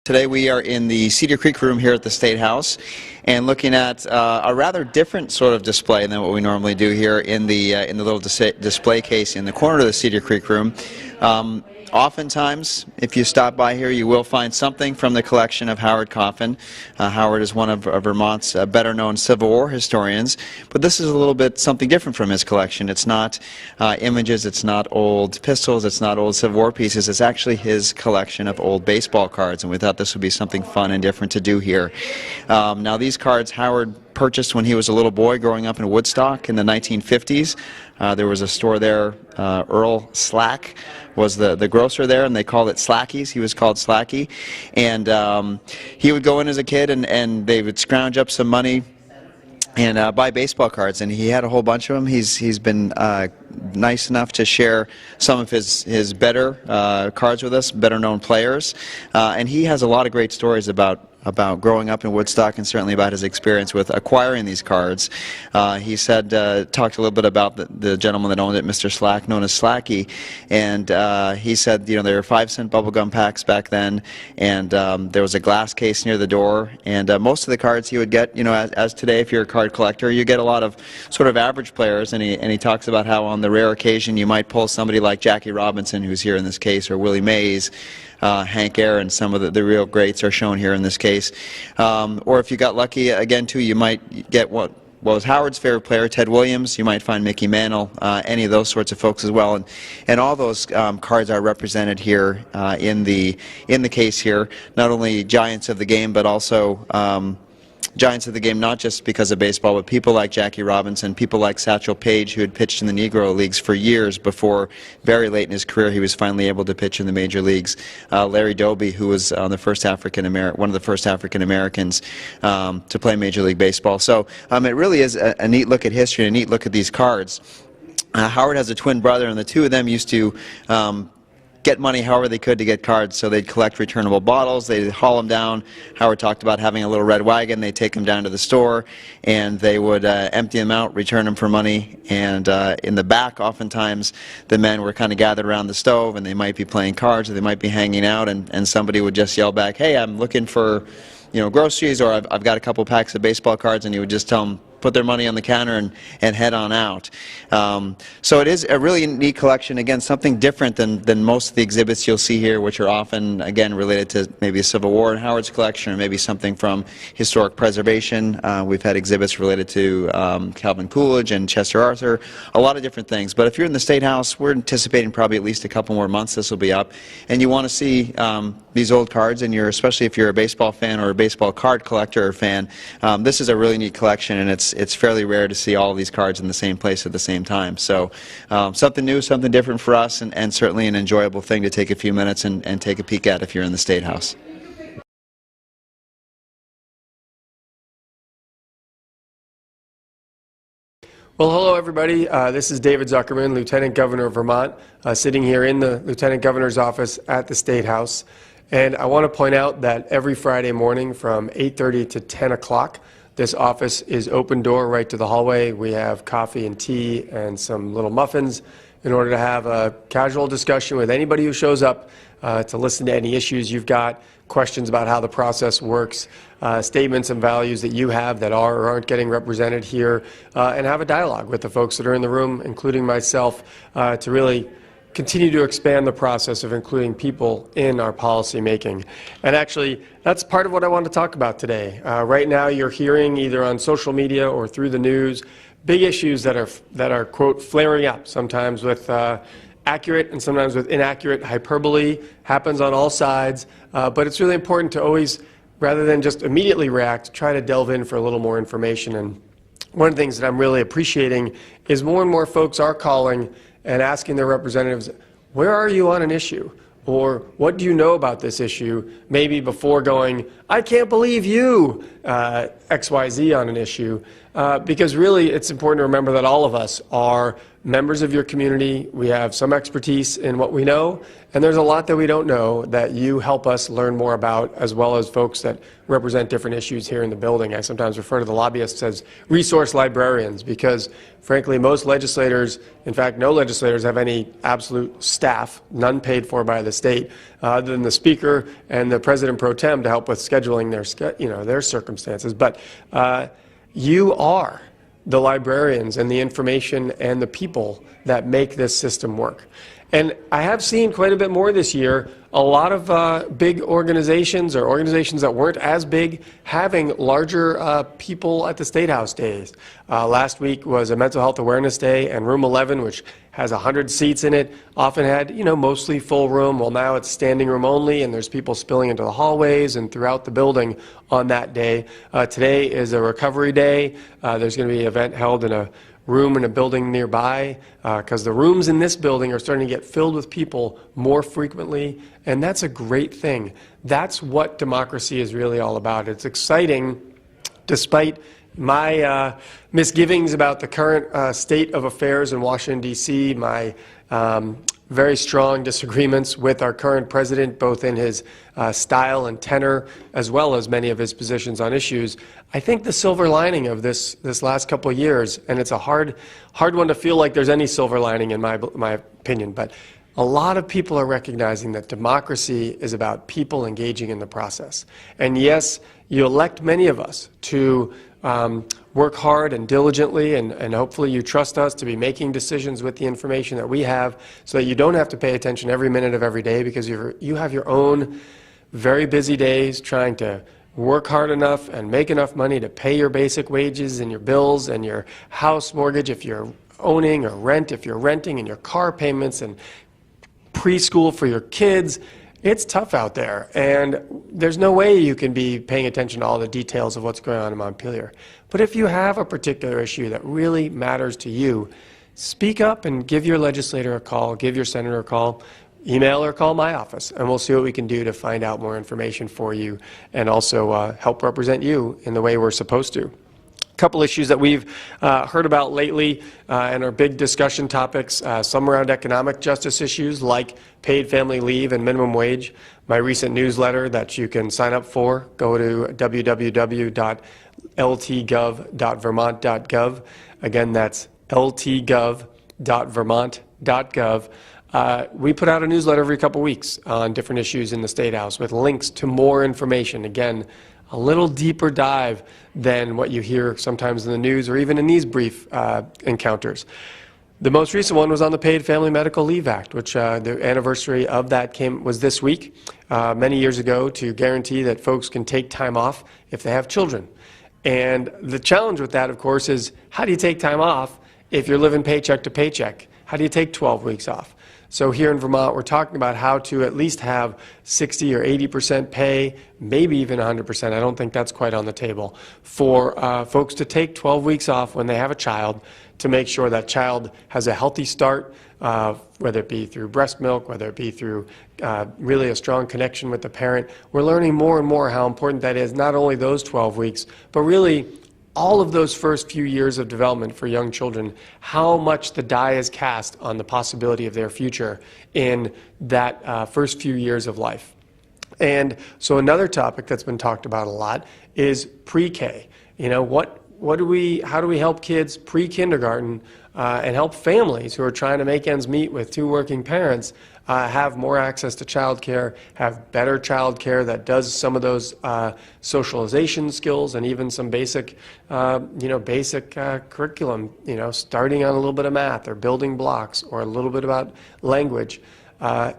Today we are in the Cedar Creek room here at the State House and looking at a rather different sort of display than what we normally do here in the little display case in the corner of the Cedar Creek room. Oftentimes, if you stop by here, you will find something from the collection of Howard Coffin. Howard is one of Vermont's better-known Civil War historians, but this is a little bit something different from his collection. It's not images, it's not old pistols, it's not old Civil War pieces. It's actually his collection of old baseball cards, and we thought this would be something fun and different to do here. Now, these cards Howard purchased when he was a little boy growing up in Woodstock in the 1950s. There was a store there, Earl Slack was the grocer there, and they called it Slacky's. He was called Slacky, and he would go in as a kid and they would scrounge up some money and buy baseball cards, and he had a whole bunch of them. He's been nice enough to share some of his better cards with us, better known players, and he has a lot of great stories about growing up in Woodstock and certainly about his experience with acquiring these cards. He said, talked a little bit about the gentleman that owned it, Mr. Slack, known as Slacky, and he said, you know, there were 5-cent bubblegum packs back then, and there was a glass case near the door, and most of the cards he would get, you know, as today, if you're a card collector, you get a lot of sort of average players, and he talks about how on the rare occasion you might pull somebody like Jackie Robinson, who's here in this case, or Willie Mays, Hank Aaron, some of the real greats are shown here in this case. Or if you got lucky, again, too, you might get what was Howard's favorite player, Ted Williams. You might find Mickey Mantle, any of those sorts of folks as well. And all those cards are represented here in the case here. Not only giants of the game, but also giants of the game, not just because of baseball, but people like Jackie Robinson, people like Satchel Paige, who had pitched in the Negro Leagues for years before, very late in his career, he was finally able to pitch in the major leagues. Larry Doby, who was one of the first African Americans to play Major League Baseball. So it really is a neat look at history, and a neat look at these cards. Howard has a twin brother, and the two of them used to get money however they could to get cards. So they'd collect returnable bottles, they'd haul them down. Howard talked about having a little red wagon. They'd take them down to the store, and they would empty them out, return them for money, and in the back, oftentimes, the men were kind of gathered around the stove, and they might be playing cards, or they might be hanging out, and somebody would just yell back, "Hey, I'm looking for, you know, groceries," or I've got a couple packs of baseball cards, and he would just tell them, put their money on the counter and head on out. So it is a really neat collection. Again, something different than most of the exhibits you'll see here, which are often, again, related to maybe a Civil War in Howard's collection, or maybe something from historic preservation. We've had exhibits related to Calvin Coolidge and Chester Arthur, a lot of different things. But if you're in the State House, we're anticipating probably at least a couple more months this will be up, and you want to see these old cards, and especially if you're a baseball fan or a baseball card collector or fan, this is a really neat collection, and it's fairly rare to see all of these cards in the same place at the same time. So something new, something different for us, and certainly an enjoyable thing to take a few minutes and take a peek at if you're in the State House. Well, hello everybody. This is David Zuckerman, Lieutenant Governor of Vermont, sitting here in the Lieutenant Governor's office at the State House. And I want to point out that every Friday morning from 8:30 to 10 o'clock, this office is open door right to the hallway. We have coffee and tea and some little muffins in order to have a casual discussion with anybody who shows up to listen to any issues you've got, questions about how the process works, statements and values that you have that are or aren't getting represented here, and have a dialogue with the folks that are in the room, including myself, to really continue to expand the process of including people in our policy making. And actually, that's part of what I want to talk about today. Right now, you're hearing either on social media or through the news big issues that are quote flaring up, sometimes with accurate and sometimes with inaccurate hyperbole. Happens on all sides, but it's really important to always, rather than just immediately react, try to delve in for a little more information. And one of the things that I'm really appreciating is more and more folks are calling and asking their representatives, where are you on an issue? Or what do you know about this issue? Maybe before going, I can't believe you, XYZ on an issue. Because really it's important to remember that all of us are members of your community. We have some expertise in what we know, and there's a lot that we don't know that you help us learn more about, as well as folks that represent different issues here in the building. I sometimes refer to the lobbyists as resource librarians because, frankly, most legislators, in fact, no legislators have any absolute staff, none paid for by the state, other than the Speaker and the President pro tem to help with scheduling their circumstances. But you are the librarians and the information and the people that make this system work. And I have seen quite a bit more this year, a lot of big organizations or organizations that weren't as big having larger people at the State House days. Last week was a Mental Health Awareness Day, and Room 11, which has 100 seats in it, often had, mostly full room. Well, now it's standing room only, and there's people spilling into the hallways and throughout the building on that day. Today is a recovery day. There's going to be an event held in a room in a building nearby because the rooms in this building are starting to get filled with people more frequently, and that's a great thing. That's what democracy is really all about. It's exciting, despite my misgivings about the current state of affairs in Washington, D.C., my very strong disagreements with our current president, both in his style and tenor, as well as many of his positions on issues. I think the silver lining of this last couple of years, and it's a hard one to feel like there's any silver lining in my opinion, but a lot of people are recognizing that democracy is about people engaging in the process. And yes, you elect many of us to work hard and diligently, and hopefully you trust us to be making decisions with the information that we have so that you don't have to pay attention every minute of every day because you have your own very busy days trying to work hard enough and make enough money to pay your basic wages and your bills and your house mortgage if you're owning, or rent if you're renting, and your car payments and preschool for your kids. It's tough out there, and there's no way you can be paying attention to all the details of what's going on in Montpelier. But if you have a particular issue that really matters to you, speak up and give your legislator a call, give your senator a call, email or call my office, and we'll see what we can do to find out more information for you and also help represent you in the way we're supposed to. Couple issues that we've heard about lately and are big discussion topics, some around economic justice issues like paid family leave and minimum wage. My recent newsletter that you can sign up for, go to www.ltgov.vermont.gov. Again, that's ltgov.vermont.gov. We put out a newsletter every couple weeks on different issues in the State House with links to more information. Again, a little deeper dive than what you hear sometimes in the news or even in these brief encounters. The most recent one was on the Paid Family Medical Leave Act, which the anniversary of that was this week, many years ago, to guarantee that folks can take time off if they have children. And the challenge with that, of course, is how do you take time off if you're living paycheck to paycheck? How do you take 12 weeks off? So here in Vermont, we're talking about how to at least have 60 or 80% pay, maybe even 100%. I don't think that's quite on the table for folks to take 12 weeks off when they have a child to make sure that child has a healthy start, whether it be through breast milk, whether it be through really a strong connection with the parent. We're learning more and more how important that is, not only those 12 weeks, but really all of those first few years of development for young children, how much the die is cast on the possibility of their future in that first few years of life. And so another topic that's been talked about a lot is pre-K. How do we help kids pre-kindergarten and help families who are trying to make ends meet with two working parents have more access to childcare, have better childcare that does some of those socialization skills and even some basic, curriculum, starting on a little bit of math or building blocks or a little bit about language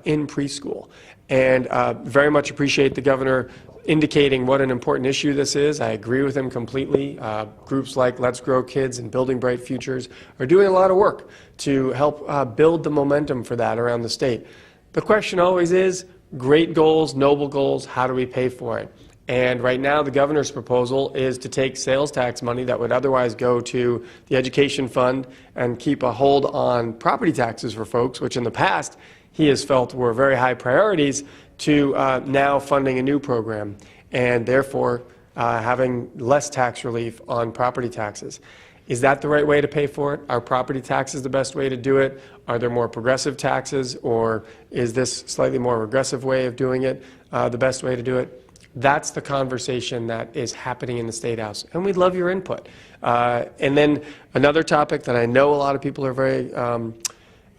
in preschool. And very much appreciate the governor indicating what an important issue this is. I agree with him completely. Groups like Let's Grow Kids and Building Bright Futures are doing a lot of work to help build the momentum for that around the state. The question always is, great goals, noble goals, how do we pay for it? And right now the governor's proposal is to take sales tax money that would otherwise go to the education fund and keep a hold on property taxes for folks, which in the past he has felt were very high priorities, to now funding a new program and therefore having less tax relief on property taxes. Is that the right way to pay for it? Are property taxes the best way to do it? Are there more progressive taxes, or is this slightly more regressive way of doing it the best way to do it? That's the conversation that is happening in the State House, and we'd love your input. And then another topic that I know a lot of people are very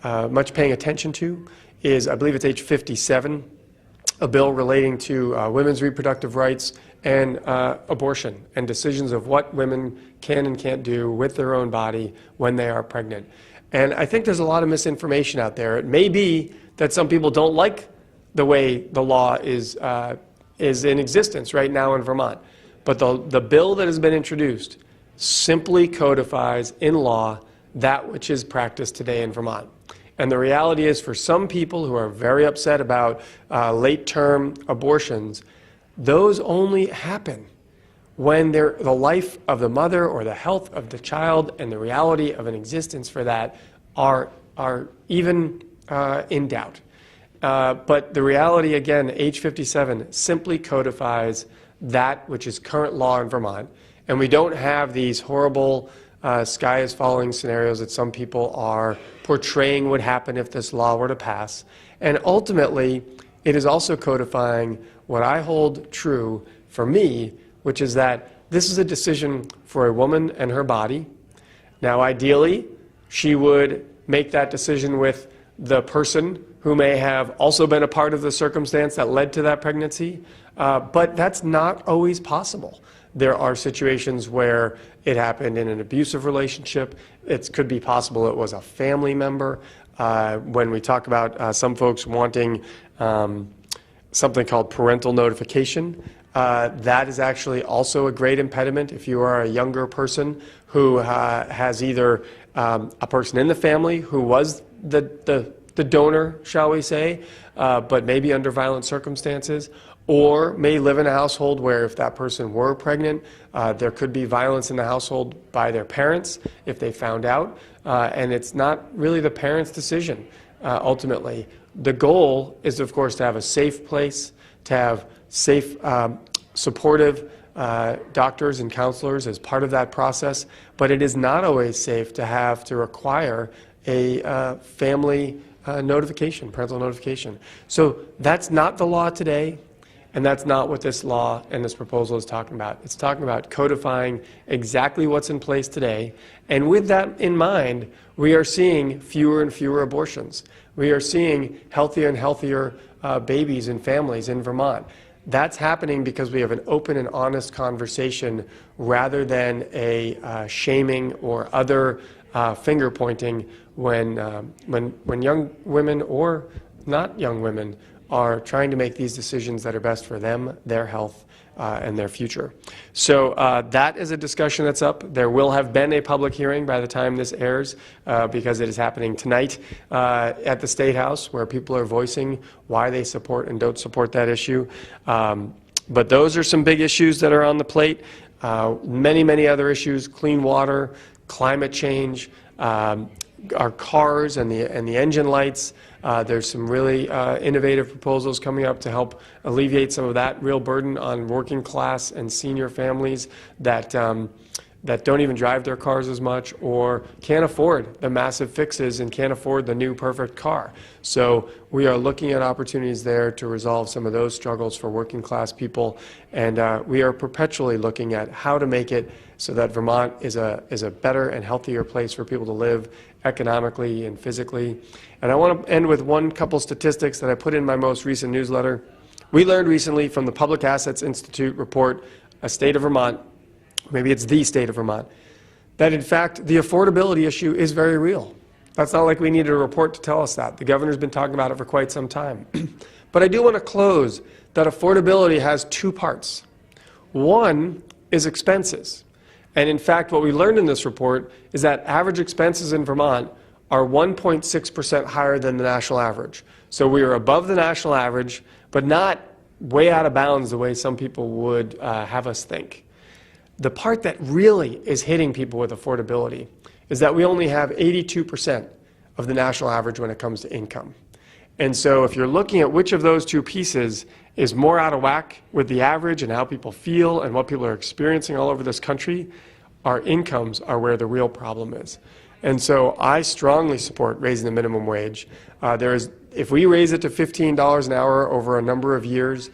much paying attention to is, I believe it's H 57, a bill relating to women's reproductive rights and abortion and decisions of what women can and can't do with their own body when they are pregnant. And I think there's a lot of misinformation out there. It may be that some people don't like the way the law is in existence right now in Vermont. But the bill that has been introduced simply codifies in law that which is practiced today in Vermont. And the reality is, for some people who are very upset about late-term abortions, those only happen when the life of the mother or the health of the child and the reality of an existence for that are even in doubt. But the reality, again, H 57 simply codifies that which is current law in Vermont, and we don't have these horrible sky is falling scenarios that some people are portraying would happen if this law were to pass. And ultimately, it is also codifying what I hold true for me, which is that this is a decision for a woman and her body. Now, ideally, she would make that decision with the person who may have also been a part of the circumstance that led to that pregnancy, but that's not always possible. There are situations where it happened in an abusive relationship. It could be possible it was a family member. When we talk about some folks wanting something called parental notification, that is actually also a great impediment if you are a younger person who has either a person in the family who was the donor, shall we say, but maybe under violent circumstances, or may live in a household where if that person were pregnant, there could be violence in the household by their parents if they found out, and it's not really the parents' decision ultimately. The goal is, of course, to have a safe place, to have safe, supportive doctors and counselors as part of that process, but it is not always safe to have to require a family notification, parental notification. So that's not the law today, and that's not what this law and this proposal is talking about. It's talking about codifying exactly what's in place today, and with that in mind, we are seeing fewer and fewer abortions. We are seeing healthier and healthier babies and families in Vermont. That's happening because we have an open and honest conversation rather than a shaming or other finger pointing when young women or not young women are trying to make these decisions that are best for them, their health, and their future. So that is a discussion that's up. There will have been a public hearing by the time this airs because it is happening tonight at the State House, where people are voicing why they support and don't support that issue. But those are some big issues that are on the plate. Many, many other issues: clean water, climate change, our cars and the engine lights. There's some really innovative proposals coming up to help alleviate some of that real burden on working class and senior families that don't even drive their cars as much or can't afford the massive fixes and can't afford the new perfect car. So we are looking at opportunities there to resolve some of those struggles for working class people, and we are perpetually looking at how to make it so that Vermont is a better and healthier place for people to live economically and physically. And I want to end with one couple statistics that I put in my most recent newsletter. We learned recently from the Public Assets Institute report, a state of Vermont, maybe it's the state of Vermont, that in fact the affordability issue is very real. That's not like we needed a report to tell us that. The governor's been talking about it for quite some time. But I do want to close that affordability has two parts. One is expenses. And in fact, what we learned in this report is that average expenses in Vermont are 1.6% higher than the national average. So we are above the national average, but not way out of bounds the way some people would have us think. The part that really is hitting people with affordability is that we only have 82% of the national average when it comes to income. And so if you're looking at which of those two pieces is more out of whack with the average and how people feel and what people are experiencing all over this country, our incomes are where the real problem is. And so I strongly support raising the minimum wage. If we raise it to $15 an hour over a number of years,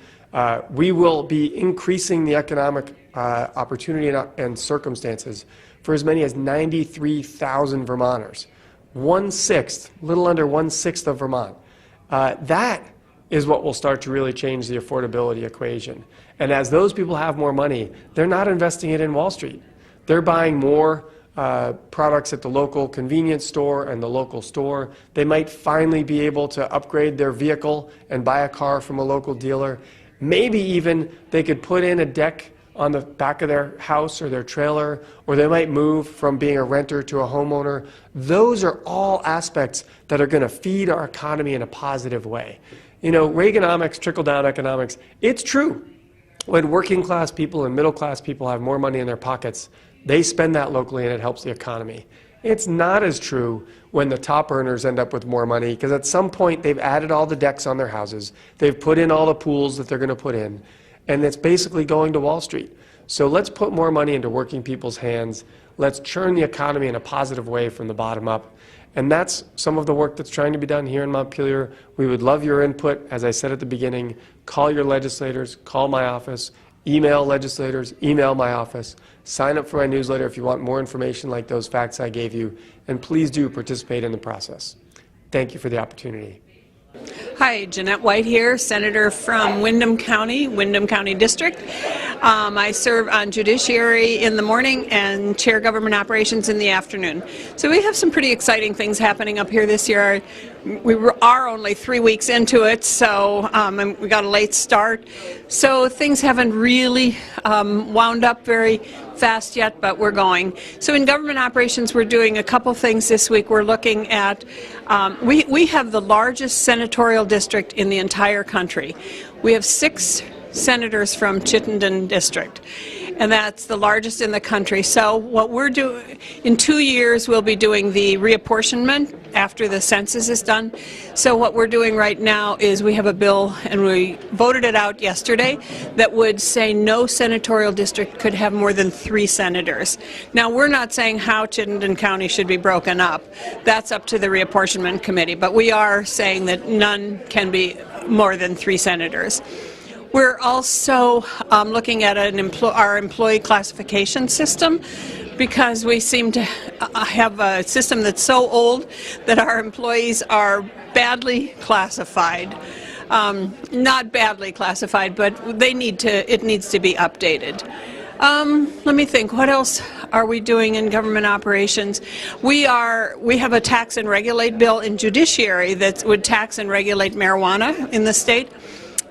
we will be increasing the economic opportunity and circumstances for as many as 93,000 Vermonters. 1/6, little under 1/6 of Vermont. That is what will start to really change the affordability equation. And as those people have more money, they're not investing it in Wall Street. They're buying more products at the local convenience store and the local store. They might finally be able to upgrade their vehicle and buy a car from a local dealer. Maybe even they could put in a deck on the back of their house or their trailer, or they might move from being a renter to a homeowner. Those are all aspects that are going to feed our economy in a positive way. You know, Reaganomics, trickle-down economics, it's true. When working class people and middle class people have more money in their pockets, they spend that locally and it helps the economy. It's not as true when the top earners end up with more money, because at some point they've added all the decks on their houses, they've put in all the pools that they're going to put in, and it's basically going to Wall Street. So let's put more money into working people's hands. Let's churn the economy in a positive way from the bottom up. And that's some of the work that's trying to be done here in Montpelier. We would love your input. As I said at the beginning, call your legislators, call my office, email legislators, email my office. Sign up for my newsletter if you want more information like those facts I gave you. And please do participate in the process. Thank you for the opportunity. Hi, Jeanette White here, Senator from Windham County District. I serve on Judiciary in the morning and chair Government Operations in the afternoon. So we have some pretty exciting things happening up here this year. We are only 3 weeks into it, so we got a late start. So things haven't really wound up very fast yet, but we're going. So in Government Operations, we're doing a couple things this week. We're looking at, we have the largest senatorial district in the entire country. We have 6 senators from Chittenden District, and that's the largest in the country. So what we're doing, in 2 years we'll be doing the reapportionment after the census is done. So what we're doing right now is we have a bill, and we voted it out yesterday, that would say no senatorial district could have more than 3 senators. Now we're not saying how Chittenden County should be broken up. That's up to the reapportionment committee, but we are saying that none can be more than 3 senators. We're also looking at our employee classification system, because we seem to have a system that's so old that our employees are badly classified. Not badly classified, but it needs to be updated. Let me think, what else are we doing in Government Operations? We have a tax and regulate bill in Judiciary that would tax and regulate marijuana in the state.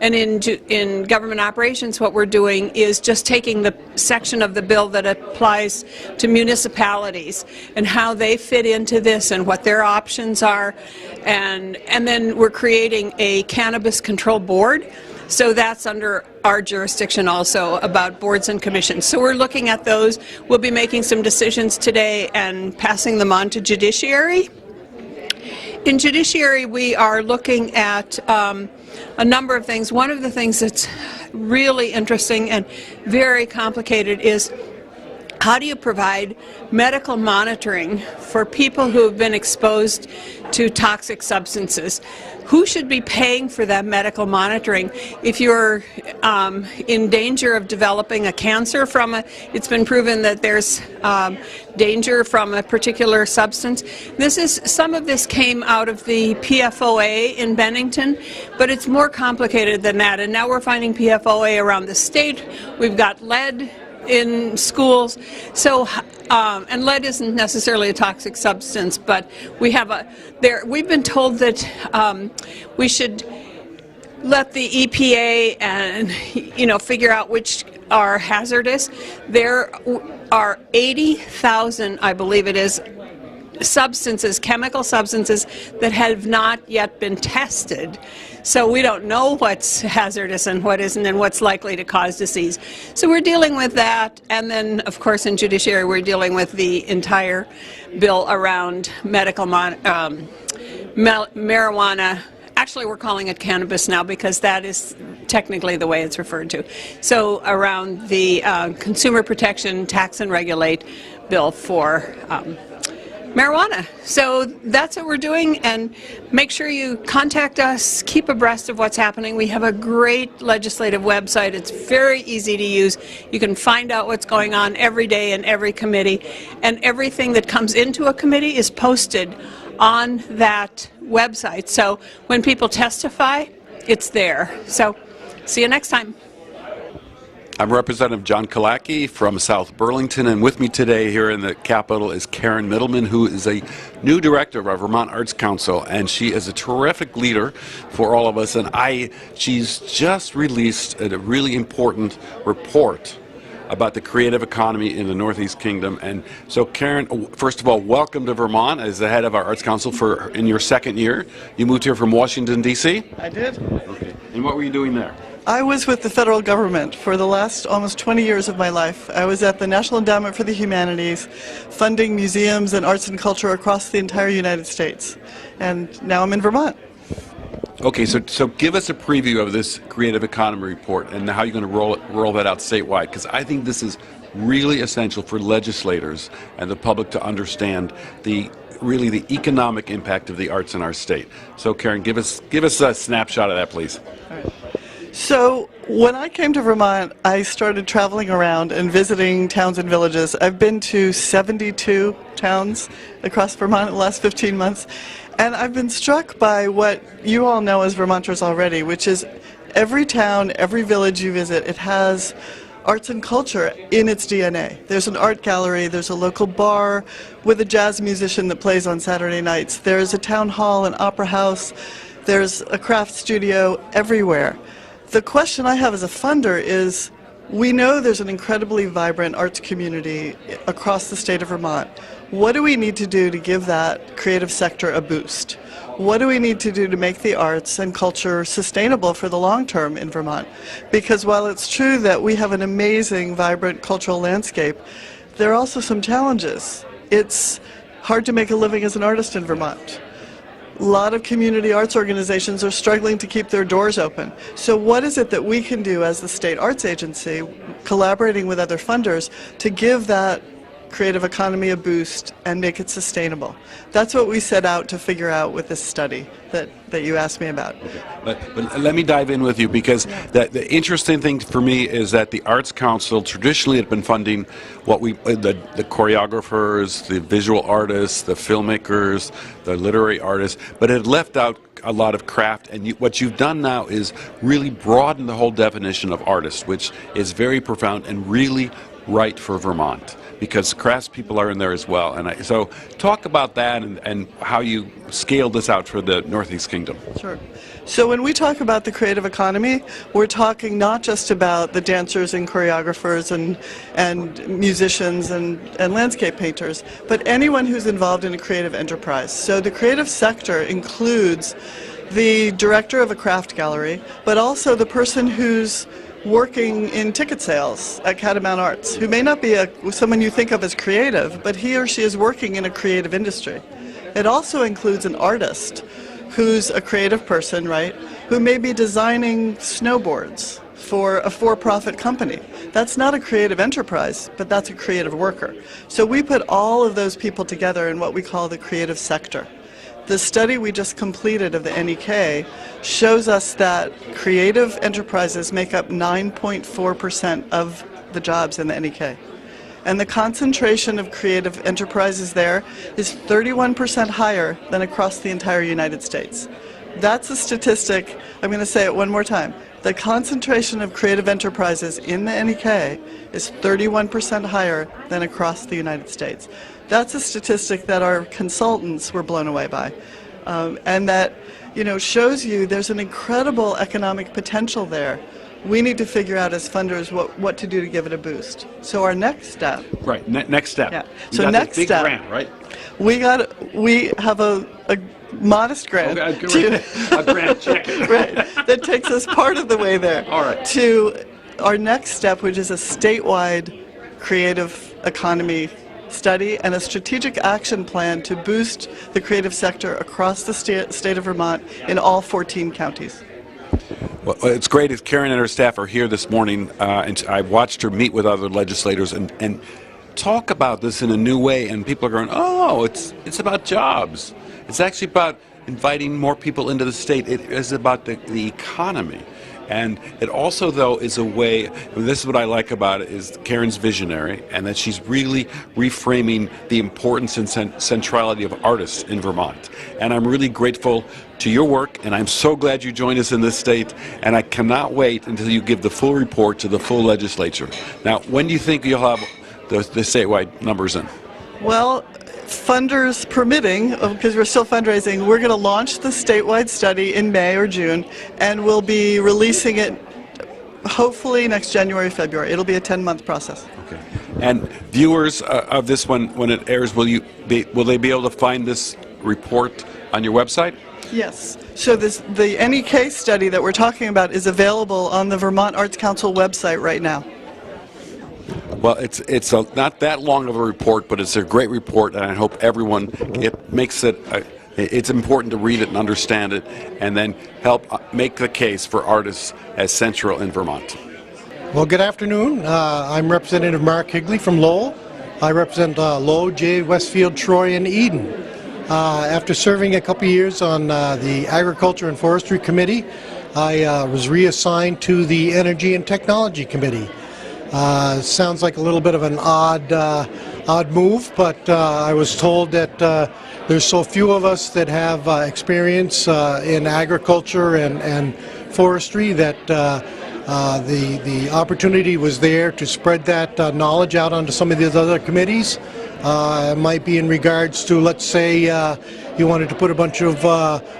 And in Government Operations, what we're doing is just taking the section of the bill that applies to municipalities and how they fit into this and what their options are. And then we're creating a cannabis control board. So that's under our jurisdiction also, about boards and commissions. So we're looking at those. We'll be making some decisions today and passing them on to Judiciary. In Judiciary, we are looking at a number of things. One of the things that's really interesting and very complicated is, how do you provide medical monitoring for people who have been exposed to toxic substances? Who should be paying for that medical monitoring? If you're in danger of developing a cancer from it's been proven that there's danger from a particular substance. Some of this came out of the PFOA in Bennington, but it's more complicated than that. And now we're finding PFOA around the state. We've got lead in schools. So, and lead isn't necessarily a toxic substance, but we've been told that we should let the EPA and figure out which are hazardous. There are 80,000, I believe it is, substances, chemical substances, that have not yet been tested. So we don't know what's hazardous and what isn't, and what's likely to cause disease. So we're dealing with that, and then of course in Judiciary we're dealing with the entire bill around medical marijuana. Actually, we're calling it cannabis now because that is technically the way it's referred to. So around the Consumer Protection Tax and Regulate bill for marijuana. So that's what we're doing, and make sure you contact us, keep abreast of what's happening. We have a great legislative website. It's very easy to use. You can find out what's going on every day in every committee, and everything that comes into a committee is posted on that website. So when people testify, it's there. So see you next time. I'm Representative John Killacky from South Burlington, and with me today here in the Capitol is Karen Mittelman, who is a new director of our Vermont Arts Council, and she is a terrific leader for all of us. And she's just released a really important report about the creative economy in the Northeast Kingdom. And so, Karen, first of all, welcome to Vermont as the head of our Arts Council in your second year. You moved here from Washington, D.C.? I did. Okay. And what were you doing there? I was with the federal government for the last almost 20 years of my life. I was at the National Endowment for the Humanities, funding museums and arts and culture across the entire United States. And now I'm in Vermont. Okay, so give us a preview of this creative economy report and how you're going to roll that out statewide, because I think this is really essential for legislators and the public to understand the economic impact of the arts in our state. So, Karen, give us a snapshot of that, please. All right. So when I came to Vermont, I started traveling around and visiting towns and villages. I've been to 72 towns across Vermont in the last 15 months, and I've been struck by what you all know as Vermonters already, which is every town, every village you visit, it has arts and culture in its DNA. There's an art gallery, there's a local bar with a jazz musician that plays on Saturday nights, there's a town hall, an opera house, there's a craft studio everywhere. The question I have as a funder is, we know there's an incredibly vibrant arts community across the state of Vermont. What do we need to do to give that creative sector a boost? What do we need to do to make the arts and culture sustainable for the long term in Vermont? Because while it's true that we have an amazing, vibrant cultural landscape, there are also some challenges. It's hard to make a living as an artist in Vermont. A lot of community arts organizations are struggling to keep their doors open. So what is it that we can do as the state arts agency, collaborating with other funders, to give that creative economy a boost and make it sustainable? That's what we set out to figure out with this study that you asked me about. Okay. But let me dive in with you, because the interesting thing for me is that the Arts Council traditionally had been funding the choreographers, the visual artists, the filmmakers, the literary artists, but it had left out a lot of craft, and what you've done now is really broaden the whole definition of artist, which is very profound and really right for Vermont, because craftspeople are in there as well. And so talk about that and how you scaled this out for the Northeast Kingdom. Sure. So when we talk about the creative economy, we're talking not just about the dancers and choreographers and musicians and landscape painters, but anyone who's involved in a creative enterprise. So the creative sector includes the director of a craft gallery, but also the person who's working in ticket sales at Catamount Arts, who may not be someone you think of as creative, but he or she is working in a creative industry. It also includes an artist who's a creative person, right, who may be designing snowboards for a for-profit company. That's not a creative enterprise, but that's a creative worker. So we put all of those people together in what we call the creative sector. The study we just completed of the NEK shows us that creative enterprises make up 9.4% of the jobs in the NEK. And the concentration of creative enterprises there is 31% higher than across the entire United States. That's a statistic, I'm going to say it one more time. The concentration of creative enterprises in the NEK is 31% higher than across the United States. That's a statistic that our consultants were blown away by, and that shows you there's an incredible economic potential there. We need to figure out as funders what to do to give it a boost. So our next step. Right. Next step. Yeah. So next big step. Grant, right? We have a modest grant. Okay, a grant check. Right. That takes us part of the way there. All right. To our next step, which is a statewide creative economy study and a strategic action plan to boost the creative sector across the state of Vermont in all 14 counties. Well, it's great if Karen and her staff are here this morning, and I watched her meet with other legislators and talk about this in a new way, and people are going, oh, it's about jobs. It's actually about inviting more people into the state. It is about the economy. And it also, though, is a way, and this is what I like about it, is Karen's visionary, and that she's really reframing the importance and centrality of artists in Vermont. And I'm really grateful to your work, and I'm so glad you joined us in this state, and I cannot wait until you give the full report to the full legislature. Now, when do you think you'll have the statewide numbers in? Well, funders permitting, because we're still fundraising, we're going to launch the statewide study in May or June, and we'll be releasing it hopefully next January, February. It'll be a 10-month process. Okay. And viewers of this one, when it airs, will they be able to find this report on your website? Yes. So the any case study that we're talking about is available on the Vermont Arts Council website right now. Well, it's not that long of a report, but it's a great report, and I hope everyone, it's important to read it and understand it, and then help make the case for artists as central in Vermont. Well, good afternoon. I'm Representative Mark Higley from Lowell. I represent Lowell, Jay, Westfield, Troy, and Eden. After serving a couple years on the Agriculture and Forestry Committee, I was reassigned to the Energy and Technology Committee. Sounds like a little bit of an odd move, but I was told that there's so few of us that have experience in agriculture and forestry that the opportunity was there to spread that knowledge out onto some of these other committees. It might be in regards to, let's say, you wanted to put a bunch of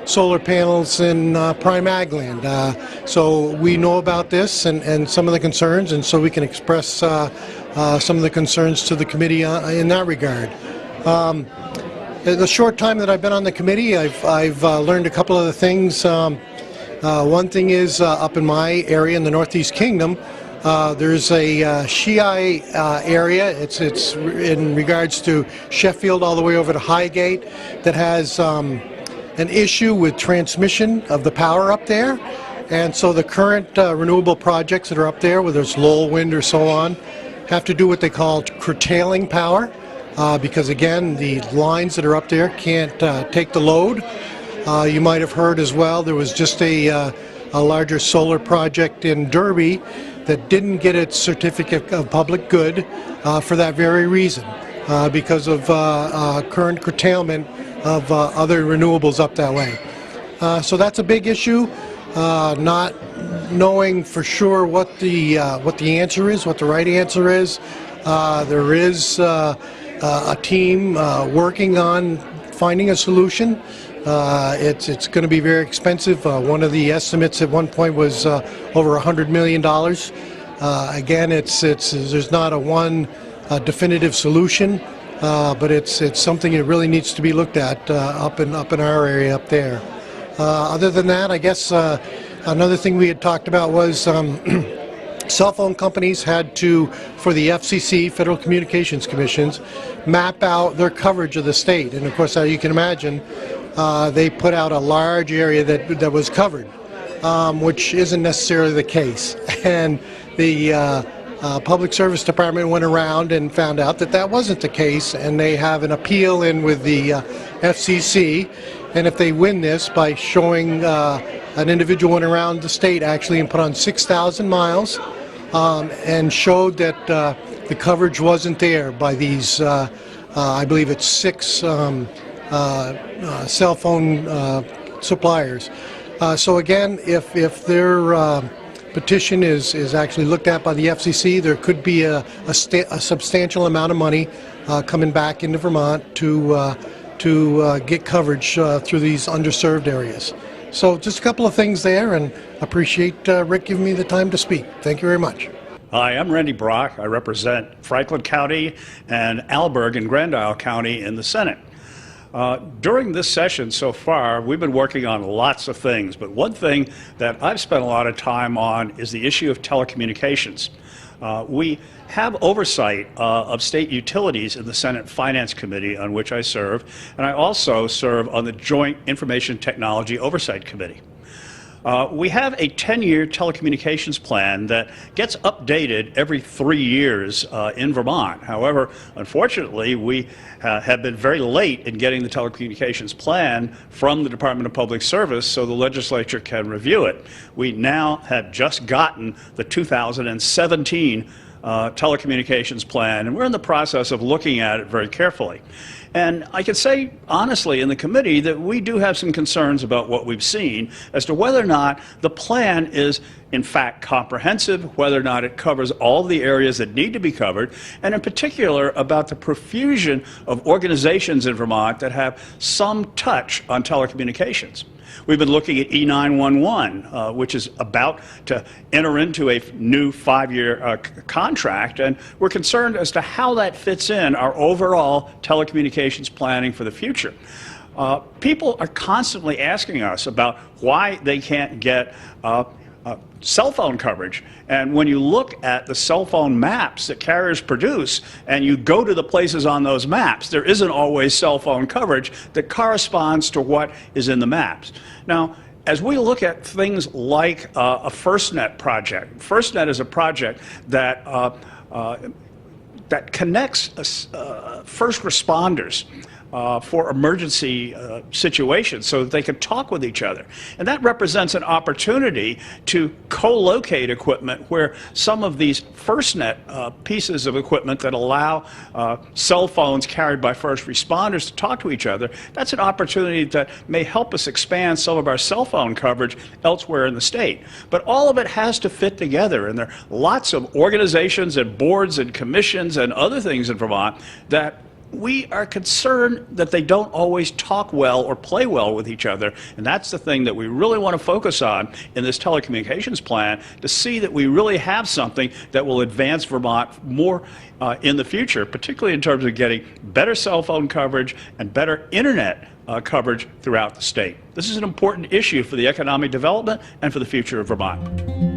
solar panels in prime ag land. So we know about this and some of the concerns, and so we can express some of the concerns to the committee in that regard. The short time that I've been on the committee, I've learned a couple of the things. One thing is up in my area in the Northeast Kingdom, there's a Shiai area. It's in regards to Sheffield all the way over to Highgate that has an issue with transmission of the power up there. And so the current renewable projects that are up there, whether it's Lowell Wind or so on, have to do what they call curtailing power because, again, the lines that are up there can't take the load. You might have heard as well there was just a larger solar project in Derby that didn't get its certificate of public good for that very reason, because of current curtailment of other renewables up that way. So that's a big issue, not knowing for sure what the answer is, what the right answer is. There is a team working on finding a solution. It's going to be very expensive. One of the estimates at one point was over $100 million. Again, there's not a one definitive solution, but it's something that really needs to be looked at up in our area up there. Other than that, I guess another thing we had talked about was cell phone companies had to, for the FCC, Federal Communications Commissions, map out their coverage of the state. And of course, you can imagine, they put out a large area that was covered, which isn't necessarily the case. And the Public Service Department went around and found out that that wasn't the case, and they have an appeal in with the FCC. And if they win this by showing an individual went around the state actually and put on 6,000 miles and showed that the coverage wasn't there by these, I believe it's 6 cell phone suppliers. So again, if their petition is actually looked at by the FCC, there could be a substantial amount of money coming back into Vermont to get coverage through these underserved areas. So just a couple of things there, and appreciate Rick giving me the time to speak. Thank you very much. Hi, I'm Randy Brock. I represent Franklin County and Alberg and Grand Isle County in the Senate. During this session so far, we've been working on lots of things, but one thing that I've spent a lot of time on is the issue of telecommunications. We have oversight of state utilities in the Senate Finance Committee, on which I serve, and I also serve on the Joint Information Technology Oversight Committee. We have a 10-year telecommunications plan that gets updated every 3 years in Vermont. However, unfortunately, we have been very late in getting the telecommunications plan from the Department of Public Service so the legislature can review it. We now have just gotten the 2017 telecommunications plan, and we're in the process of looking at it very carefully. And I can say honestly in the committee that we do have some concerns about what we've seen as to whether or not the plan is in fact comprehensive, whether or not it covers all the areas that need to be covered, and in particular about the profusion of organizations in Vermont that have some touch on telecommunications. We've been looking at E911, which is about to enter into a new 5-year contract, and we're concerned as to how that fits in our overall telecommunications planning for the future. People are constantly asking us about why they can't get cell phone coverage. And when you look at the cell phone maps that carriers produce and you go to the places on those maps, there isn't always cell phone coverage that corresponds to what is in the maps. Now, as we look at things like a FirstNet project, FirstNet is a project that that connects first responders for emergency situations so that they can talk with each other. And that represents an opportunity to co-locate equipment where some of these FirstNet pieces of equipment that allow cell phones carried by first responders to talk to each other, that's an opportunity that may help us expand some of our cell phone coverage elsewhere in the state. But all of it has to fit together, and there are lots of organizations and boards and commissions and other things in Vermont that we are concerned that they don't always talk well or play well with each other, and that's the thing that we really want to focus on in this telecommunications plan, to see that we really have something that will advance Vermont more in the future, particularly in terms of getting better cell phone coverage and better internet coverage throughout the state. This is an important issue for the economic development and for the future of Vermont.